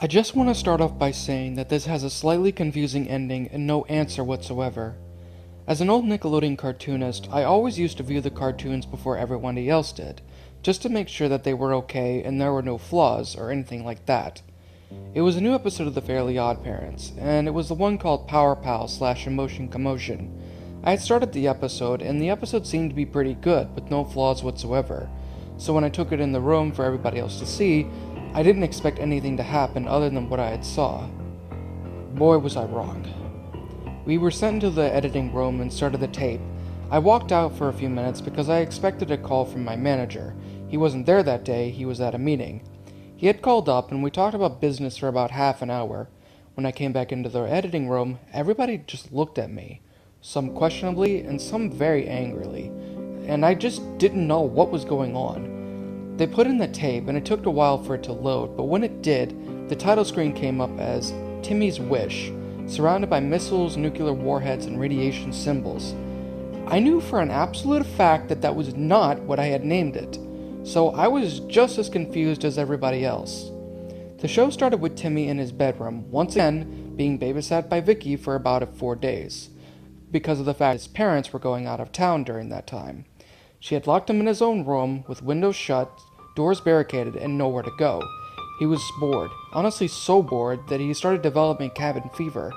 I just want to start off by saying that this has a slightly confusing ending and no answer whatsoever. As an old Nickelodeon cartoonist, I always used to view the cartoons before everybody else did, just to make sure that they were okay and there were no flaws or anything like that. It was a new episode of the Fairly OddParents, and it was the one called Power Pal / Emotion Commotion. I had started the episode, and the episode seemed to be pretty good, with no flaws whatsoever. So when I took it in the room for everybody else to see, I didn't expect anything to happen other than what I had saw. Boy, was I wrong. We were sent into the editing room and started the tape. I walked out for a few minutes because I expected a call from my manager. He wasn't there that day, he was at a meeting. He had called up and we talked about business for about half an hour. When I came back into the editing room, everybody just looked at me. Some questionably and some very angrily. And I just didn't know what was going on. They put in the tape and it took a while for it to load, but when it did, the title screen came up as Timmy's Wish, surrounded by missiles, nuclear warheads, and radiation symbols. I knew for an absolute fact that that was not what I had named it, so I was just as confused as everybody else. The show started with Timmy in his bedroom, once again being babysat by Vicky for about 4 days, because of the fact his parents were going out of town during that time. She had locked him in his own room, with windows shut, doors barricaded, and nowhere to go. He was bored, honestly so bored that he started developing cabin fever.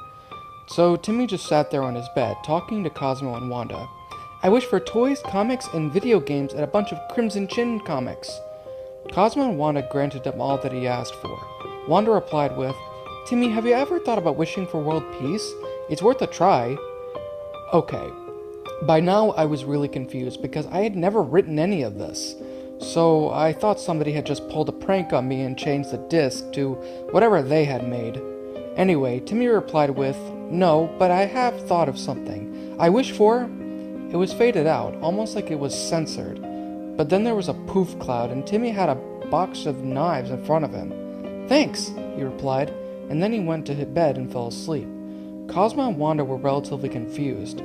So Timmy just sat there on his bed, talking to Cosmo and Wanda. I wish for toys, comics, and video games and a bunch of Crimson Chin comics. Cosmo and Wanda granted him all that he asked for. Wanda replied with, Timmy, have you ever thought about wishing for world peace? It's worth a try. Okay. By now I was really confused because I had never written any of this. So I thought somebody had just pulled a prank on me and changed the disc to whatever they had made. Anyway, Timmy replied with, no, but I have thought of something. I wish for... It was faded out, almost like it was censored. But then there was a poof cloud, and Timmy had a box of knives in front of him. Thanks, he replied, and then he went to bed and fell asleep. Cosmo and Wanda were relatively confused.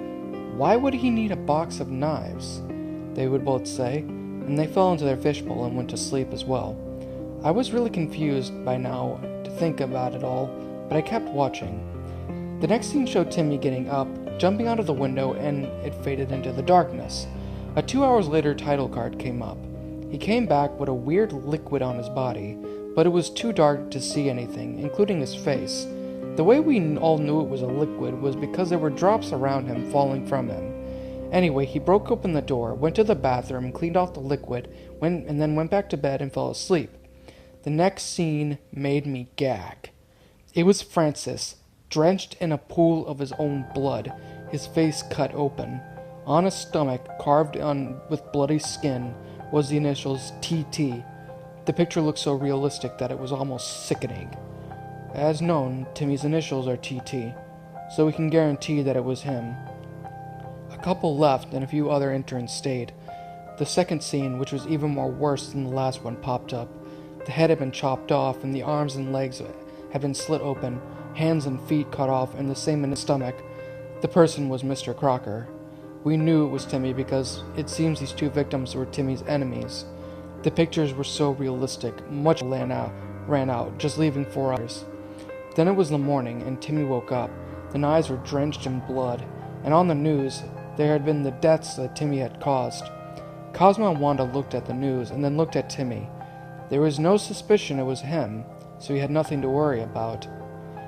Why would he need a box of knives? They would both say, and they fell into their fishbowl and went to sleep as well. I was really confused by now to think about it all, but I kept watching. The next scene showed Timmy getting up, jumping out of the window, and it faded into the darkness. 2 hours later, title card came up. He came back with a weird liquid on his body, but it was too dark to see anything, including his face. The way we all knew it was a liquid was because there were drops around him falling from him. Anyway, he broke open the door, went to the bathroom, and cleaned off the liquid, and then went back to bed and fell asleep. The next scene made me gag. It was Francis, drenched in a pool of his own blood, his face cut open. On his stomach, carved on with bloody skin, was the initials TT. The picture looked so realistic that it was almost sickening. As known, Timmy's initials are TT, so we can guarantee that it was him. A couple left and a few other interns stayed. The second scene, which was even more worse than the last one, popped up. The head had been chopped off and the arms and legs had been slit open, hands and feet cut off, and the same in his stomach. The person was Mr. Crocker. We knew it was Timmy because it seems these two victims were Timmy's enemies. The pictures were so realistic, much ran out, just leaving 4 hours. Then it was the morning, and Timmy woke up. The knives were drenched in blood, and on the news, there had been the deaths that Timmy had caused. Cosmo and Wanda looked at the news, and then looked at Timmy. There was no suspicion it was him, so he had nothing to worry about.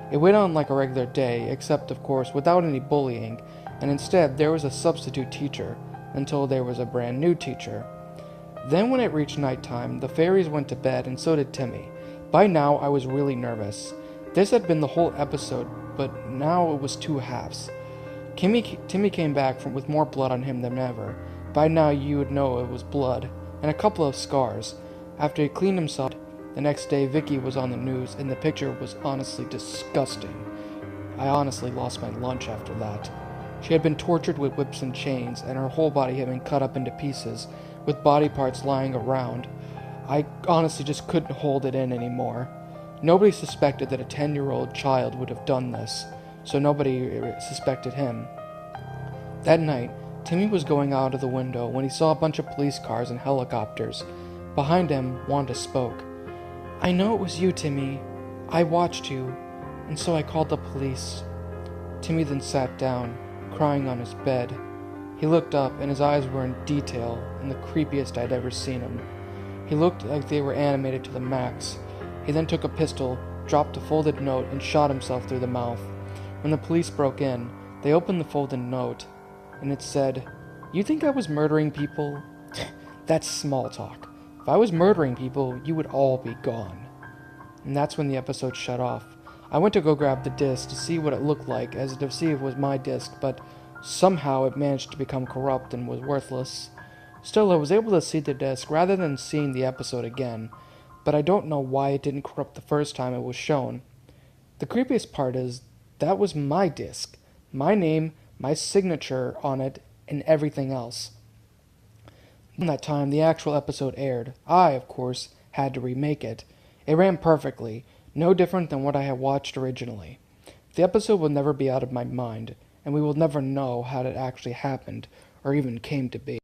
It went on like a regular day, except, of course, without any bullying, and instead there was a substitute teacher, until there was a brand new teacher. Then when it reached nighttime, the fairies went to bed, and so did Timmy. By now, I was really nervous. This had been the whole episode, but now it was 2 halves. Timmy came back with more blood on him than ever. By now you would know it was blood, and a couple of scars. After he cleaned himself, the next day Vicky was on the news, and the picture was honestly disgusting. I honestly lost my lunch after that. She had been tortured with whips and chains, and her whole body had been cut up into pieces, with body parts lying around. I honestly just couldn't hold it in anymore. Nobody suspected that a 10-year-old child would have done this, so nobody suspected him. That night, Timmy was going out of the window when he saw a bunch of police cars and helicopters. Behind him, Wanda spoke. I know it was you, Timmy. I watched you, and so I called the police." Timmy then sat down, crying on his bed. He looked up, and his eyes were in detail, and the creepiest I'd ever seen him. He looked like they were animated to the max. He then took a pistol, dropped a folded note, and shot himself through the mouth. When the police broke in, they opened the folded note, and it said, "You think I was murdering people? That's small talk. If I was murdering people, you would all be gone." And that's when the episode shut off. I went to go grab the disc to see what it looked like, as to see if it was my disc, but somehow it managed to become corrupt and was worthless. Still, I was able to see the disc rather than seeing the episode again, but I don't know why it didn't corrupt the first time it was shown. The creepiest part is, that was my disc, my name, my signature on it, and everything else. From that time, the actual episode aired. I, of course, had to remake it. It ran perfectly, no different than what I had watched originally. The episode will never be out of my mind, and we will never know how it actually happened, or even came to be.